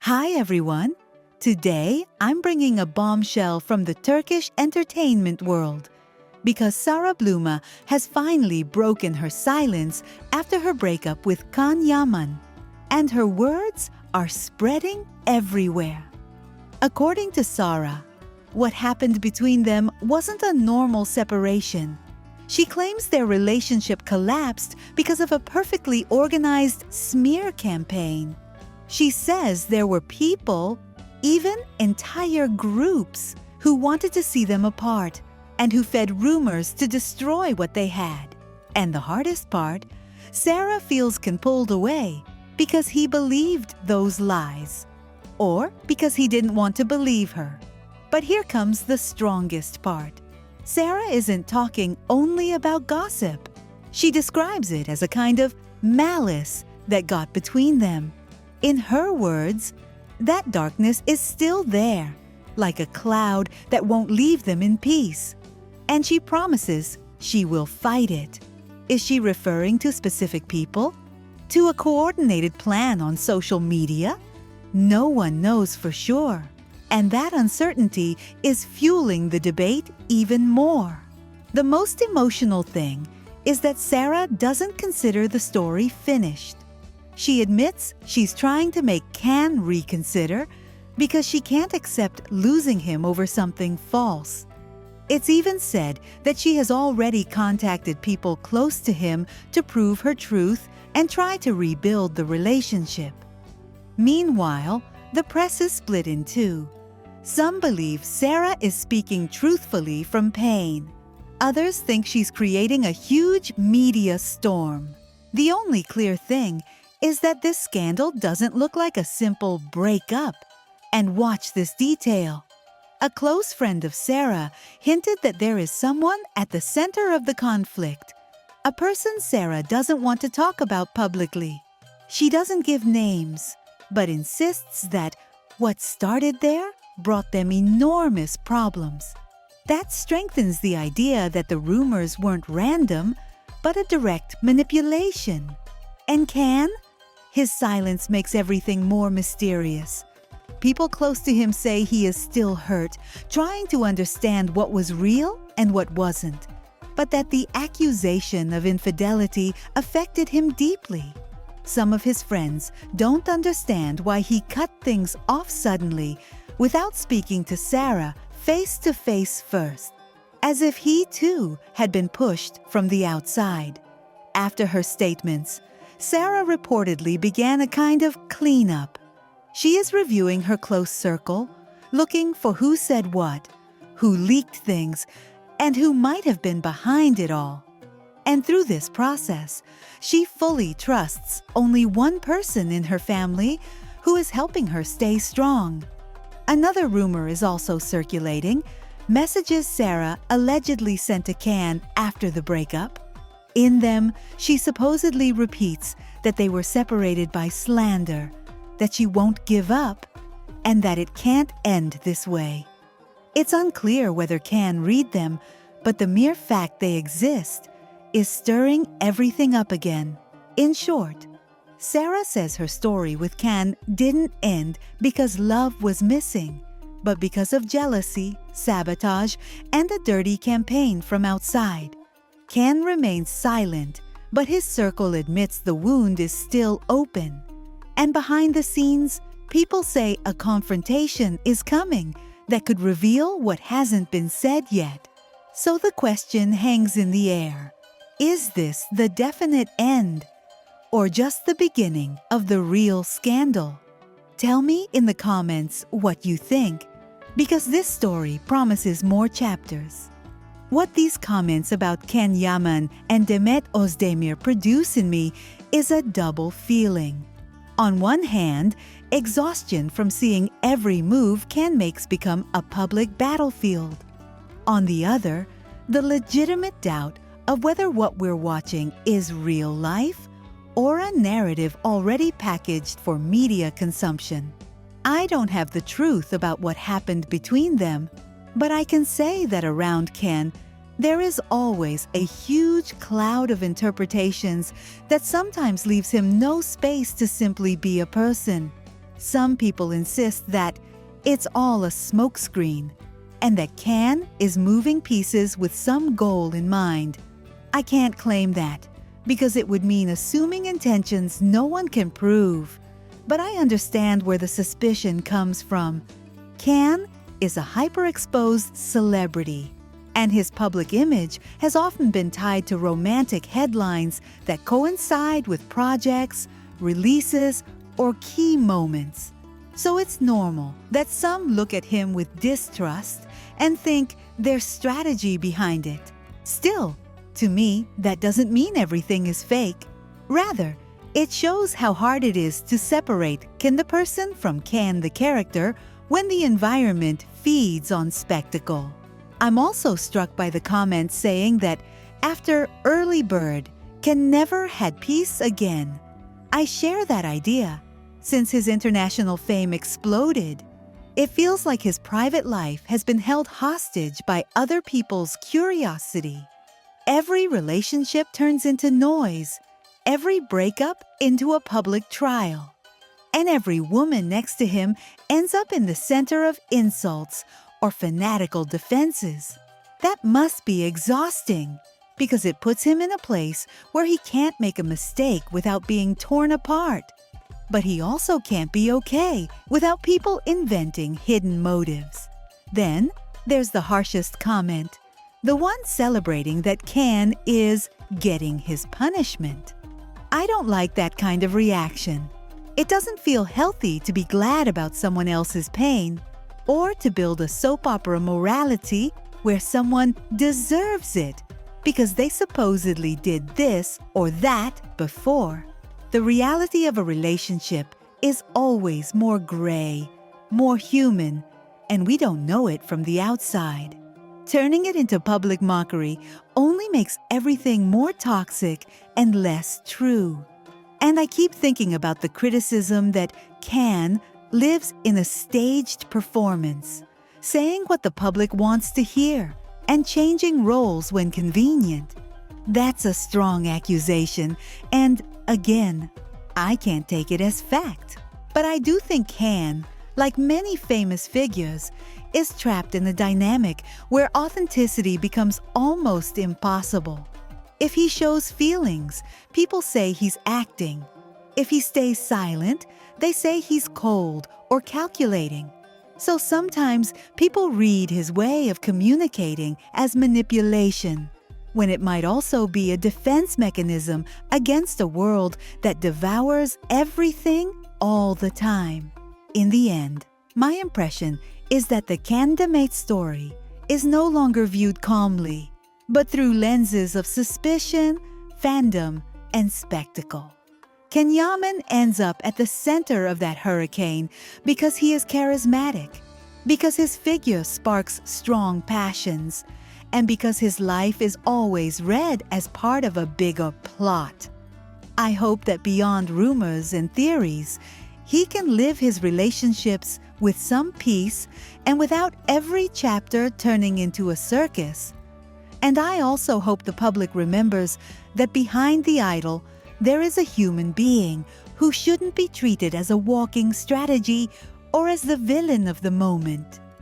Hi everyone! Today I'm bringing a bombshell from the Turkish entertainment world because Sara Bluma has finally broken her silence after her breakup with Can Yaman, and her words are spreading everywhere. According to Sara, what happened between them wasn't a normal separation. She claims their relationship collapsed because of a perfectly organized smear campaign. She says there were people, even entire groups, who wanted to see them apart and who fed rumors to destroy what they had. And the hardest part, Sara feels Can pulled away because he believed those lies, or because he didn't want to believe her. But here comes the strongest part. Sara isn't talking only about gossip. She describes it as a kind of malice that got between them. In her words, that darkness is still there, like a cloud that won't leave them in peace. And she promises she will fight it. Is she referring to specific people? To a coordinated plan on social media? No one knows for sure. And that uncertainty is fueling the debate even more. The most emotional thing is that Sara doesn't consider the story finished. She admits she's trying to make Can reconsider because she can't accept losing him over something false. It's even said that she has already contacted people close to him to prove her truth and try to rebuild the relationship. Meanwhile, the press is split in two. Some believe Sara is speaking truthfully from pain. Others think she's creating a huge media storm. The only clear thing is that this scandal doesn't look like a simple breakup. And watch this detail. A close friend of Sara hinted that there is someone at the center of the conflict, a person Sara doesn't want to talk about publicly. She doesn't give names, but insists that what started there brought them enormous problems. That strengthens the idea that the rumors weren't random, but a direct manipulation. And Can? His silence makes everything more mysterious. People close to him say he is still hurt, trying to understand what was real and what wasn't, but that the accusation of infidelity affected him deeply. Some of his friends don't understand why he cut things off suddenly without speaking to Sara face to face first, as if he too had been pushed from the outside. After her statements, Sara reportedly began a kind of cleanup. She is reviewing her close circle, looking for who said what, who leaked things, and who might have been behind it all. And through this process, she fully trusts only one person in her family who is helping her stay strong. Another rumor is also circulating, messages Sara allegedly sent to Can after the breakup. In them, she supposedly repeats that they were separated by slander, that she won't give up, and that it can't end this way. It's unclear whether Can read them, but the mere fact they exist is stirring everything up again. In short, Sara says her story with Can didn't end because love was missing, but because of jealousy, sabotage, and a dirty campaign from outside. Can remains silent, but his circle admits the wound is still open. And behind the scenes, people say a confrontation is coming that could reveal what hasn't been said yet. So the question hangs in the air. Is this the definite end, or just the beginning of the real scandal? Tell me in the comments what you think, because this story promises more chapters. What these comments about Can Yaman and Demet Özdemir produce in me is a double feeling. On one hand, exhaustion from seeing every move Can makes become a public battlefield. On the other, the legitimate doubt of whether what we're watching is real life or a narrative already packaged for media consumption. I don't have the truth about what happened between them, but I can say that around Can, there is always a huge cloud of interpretations that sometimes leaves him no space to simply be a person. Some people insist that it's all a smokescreen and that Can is moving pieces with some goal in mind. I can't claim that because it would mean assuming intentions no one can prove. But I understand where the suspicion comes from. Can is a hyperexposed celebrity, and his public image has often been tied to romantic headlines that coincide with projects, releases, or key moments. So it's normal that some look at him with distrust and think there's strategy behind it. Still, to me, that doesn't mean everything is fake. Rather, it shows how hard it is to separate Can the person from Can the character when the environment feeds on spectacle. I'm also struck by the comment saying that after Early Bird, Can never had peace again. I share that idea. Since his international fame exploded, it feels like his private life has been held hostage by other people's curiosity. Every relationship turns into noise, every breakup into a public trial, and every woman next to him ends up in the center of insults or fanatical defenses. That must be exhausting because it puts him in a place where he can't make a mistake without being torn apart. But he also can't be okay without people inventing hidden motives. Then there's the harshest comment, the one celebrating that Can is getting his punishment. I don't like that kind of reaction. It doesn't feel healthy to be glad about someone else's pain or to build a soap opera morality where someone deserves it because they supposedly did this or that before. The reality of a relationship is always more gray, more human, and we don't know it from the outside. Turning it into public mockery only makes everything more toxic and less true. And I keep thinking about the criticism that Can lives in a staged performance, saying what the public wants to hear and changing roles when convenient. That's a strong accusation, and again, I can't take it as fact. But I do think Can, like many famous figures, is trapped in a dynamic where authenticity becomes almost impossible. If he shows feelings, people say he's acting. If he stays silent, they say he's cold or calculating. So sometimes people read his way of communicating as manipulation, when it might also be a defense mechanism against a world that devours everything all the time. In the end, my impression is that the Candidate story is no longer viewed calmly, but through lenses of suspicion, fandom, and spectacle. Kenyaman ends up at the center of that hurricane because he is charismatic, because his figure sparks strong passions, and because his life is always read as part of a bigger plot. I hope that beyond rumors and theories, he can live his relationships with some peace and without every chapter turning into a circus. And I also hope the public remembers that behind the idol, there is a human being who shouldn't be treated as a walking strategy or as the villain of the moment.